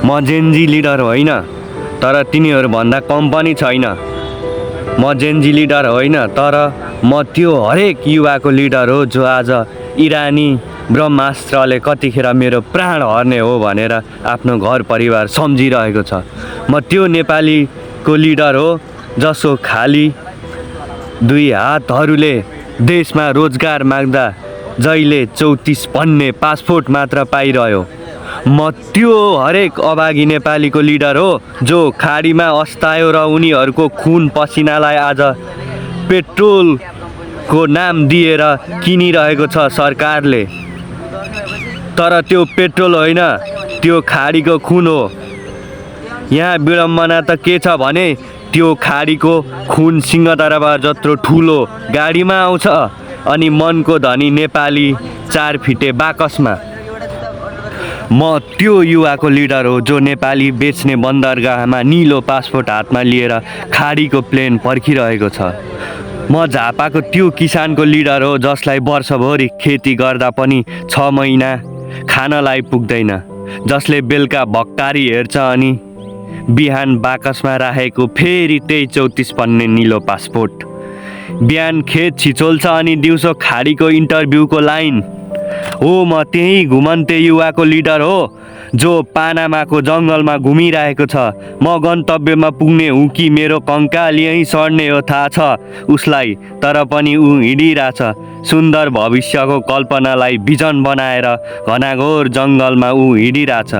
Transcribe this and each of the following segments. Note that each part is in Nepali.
म जेनजी लिडर होइन, तर तिनीहरूभन्दा कम पनि छैन। म जेनजी लिडर होइन, तर म त्यो हरेक युवाको लिडर हो जो आज इरानी ब्रह्मास्त्रले कतिखेर मेरो प्राण हर्ने हो भनेर आफ्नो घर परिवार सम्झिरहेको छ। म त्यो नेपालीको लिडर हो जसको खाली दुई हातहरूले देशमा रोजगार माग्दा जहिले 34 भन्ने पासपोर्ट मात्र पाइरह्यो। म त्यो हरेक अभागी नेपालीको लिडर हो जो खाडीमा अस्तायो र उनीहरूको खुन पसिनालाई आज पेट्रोलको नाम दिएर किनिरहेको छ सरकारले। तर त्यो पेट्रोल होइन, त्यो खाडीको खुन हो। यहाँ विडम्बना त के छ भने त्यो खाडीको खुन सिंहदरबार जत्रो ठुलो गाडीमा आउँछ अनि मनको धनी नेपाली 4 फिटे बाकसमा। म त्यो युवाको लिडर हो जो नेपाली बेच्ने बन्दरगाहमा निलो पासपोर्ट हातमा लिएर खाडीको प्लेन पर्खिरहेको छ। म झापाको त्यो किसानको लिडर हो जसलाई वर्षभरि खेती गर्दा पनि 6 महिना खानलाई पुग्दैन, जसले बेलुका भक्तारी हेर्छ अनि बिहान बाकसमा राखेको फेरि त्यही 34 पन्ने निलो पासपोर्ट। बिहान खेत छिचोल्छ अनि दिउँसो खाडीको इन्टरभ्यूको लाइन हो। म त्यही घुमन्ते युवाको लिडर हो जो पानामाको जङ्गलमा घुमिरहेको छ। म गन्तव्यमा पुग्ने हुँ कि मेरो कङ्काल यहीँ सड्ने हो थाहा छ उसलाई, तर पनि ऊ हिँडिरहेछ सुन्दर भविष्यको कल्पनालाई भिजन बनाएर। घनाघोर जङ्गलमा ऊ हिँडिरहेछ।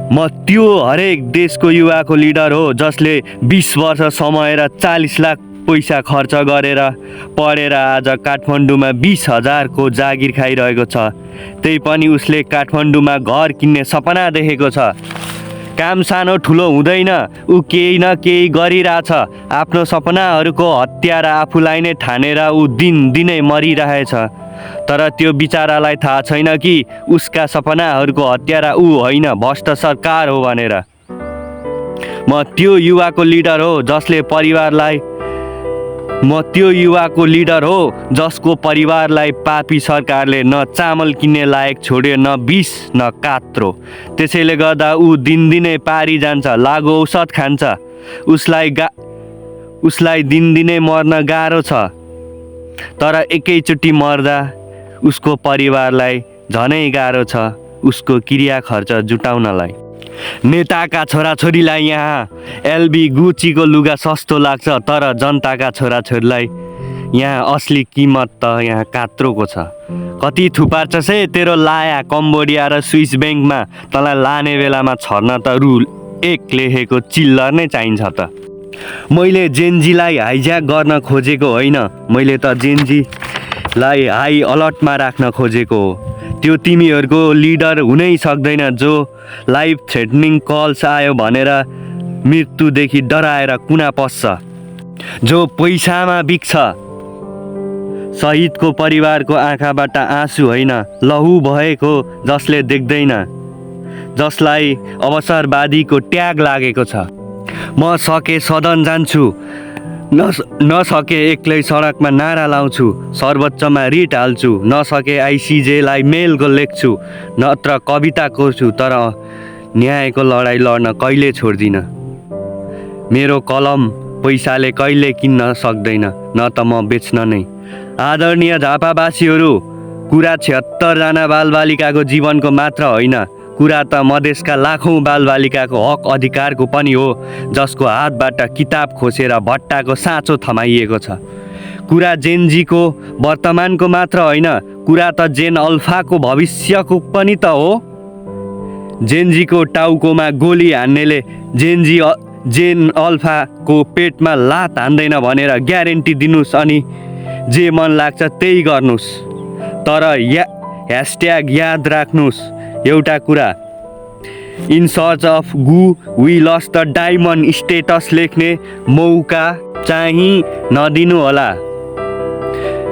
म त्यो हरेक देशको युवाको लिडर हो जसले 20 वर्ष समय र 40 लाख पैसा खर्च गरेर पढेर आज काठमाडौँमा 20,000 को जागिर खाइरहेको छ। त्यही पनि उसले काठमाडौँमा घर किन्ने सपना देखेको छ। काम सानो ठुलो हुँदैन, ऊ केही न केही गरिरहेछ। आफ्नो सपनाहरूको हत्यारा आफूलाई नै ठानेर ऊ दिनदिनै मरिरहेछ। तर त्यो बिचारालाई थाहा छैन कि उसका सपनाहरूको हत्यारा ऊ होइन, भ्रष्ट सरकार हो भनेर। म त्यो युवाको लिडर हो जसको परिवारलाई पापी सरकारले न चामल किन्ने लायक छोड्यो, न विष न कात्रो। त्यसैले गर्दा ऊ दिनदिनै पारी जान्छ, लागु औषध खान्छ। उसलाई दिनदिनै मर्न गाह्रो छ, तर एकैचोटि मर्दा उसको परिवारलाई झनै गाह्रो छ उसको क्रिया खर्च जुटाउनलाई। नेताका छोराछोरीलाई यहाँ एलबी गुचीको लुगा सस्तो लाग्छ, तर जनताका छोराछोरीलाई यहाँ असली किमत त यहाँ कात्रोको छ। कति थुपार्छस् है तेरो लाया कम्बोडिया र स्विस ब्याङ्कमा, तँलाई लाने बेलामा छर्न त रु 1 लेखेको चिल्लर नै चाहिन्छ त। मैले जेनजीलाई हाइज्याक गर्न खोजेको होइन, मैले त जेनजीलाई हाई अलर्टमा राख्न खोजेको हो। त्यो तिमीहरूको लिडर हुनै सक्दैन जो लाइफ थ्रेटनिङ कल्स आयो भनेर मृत्युदेखि डराएर कुना पस्छ, जो पैसामा बिक्छ। शहीदको परिवारको आँखाबाट आँसु होइन, लहु भएको जसले देख्दैन, जसलाई अवसरवादीको ट्याग लागेको छ। म सके सदन जान्छु, नसके एक्लै सडकमा नारा लाउँछु, सर्वोच्चमा रिट हाल्छु, नसके आइसिजेलाई मेलको लेख्छु, नत्र कविता कोर्छु, तर न्यायको लडाइँ लड्न कहिले छोड्दिनँ। मेरो कलम पैसाले कहिले किन्न सक्दैन, न त म बेच्न नै। आदरणीय झापावासीहरू, कुरा 76 जना बालबालिकाको जीवनको मात्र होइन, कुरा त मधेसका लाखौँ बालबालिकाको हक अधिकारको पनि हो जसको हातबाट किताब खोसेर भट्टाको साँचो थमाइएको छ। कुरा जेनजीको वर्तमानको मात्र होइन, कुरा त जेन अल्फाको भविष्यको पनि त हो। जेनजीको टाउकोमा गोली हान्नेले जेन अल्फाको पेटमा लात हान्दैन भनेर ग्यारेन्टी दिनुस् अनि जे मन लाग्छ त्यही गर्नुस्। तर ह्यासट्याग याद राख्नुस् एउटा कुरा, इन सर्च अफ गु we lost the diamond status लेख्ने मौका चाहिँ नदिनु होला।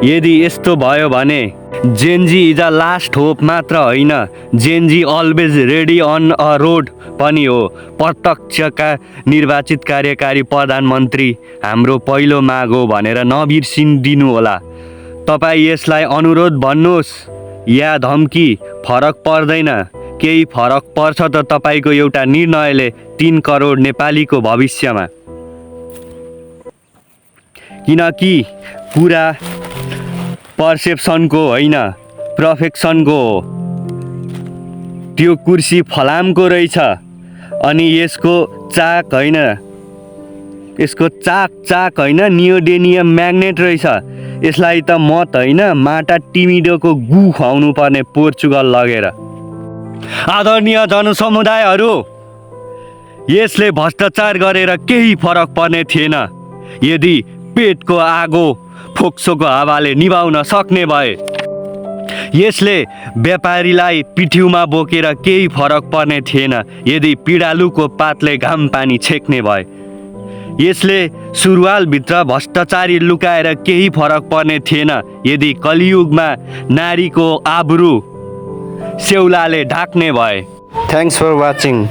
यदि यस्तो भयो भने gen Z is a last hope मात्र होइन, gen Z always ready on a road पनि हो। प्रत्यक्षका निर्वाचित कार्यकारी प्रधानमन्त्री हाम्रो पहिलो माग हो भनेर नबिर्सिदिनु होला। तपाईँ यसलाई अनुरोध भन्नुहोस् या धम्की, फरक पर्दैन। केही फरक पर्छ त तपाईँको एउटा निर्णयले 3 करोड नेपालीको भविष्यमा? किनकि कुरा पर्सेप्सनको होइन, पर्फेक्सनको हो। त्यो कुर्सी फलामको रहेछ अनि यसको चाक होइन, यसको चाक होइन, नियोडेनियम म्याग्नेट रहेछ। यसलाई त मत होइन, माटा टिमिडोको गु खुवाउनु पर्ने पोर्चुगल लगेर। आदरणीय जनसमुदायहरू, यसले भ्रष्टाचार गरेर केही फरक पर्ने थिएन यदि पेटको आगो फोक्सोको हावाले निभाउन सक्ने भए। यसले व्यापारीलाई पिठ्युमा बोकेर केही फरक पर्ने थिएन यदि पिडालुको पातले घाम पानी छेक्ने भए। यसले सुरुवालभित्र भ्रष्टाचारी लुकाएर केही फरक पर्ने थिएन यदि कलियुगमा नारीको आब्रू सेउलाले ढाक्ने भए। Thanks for watching.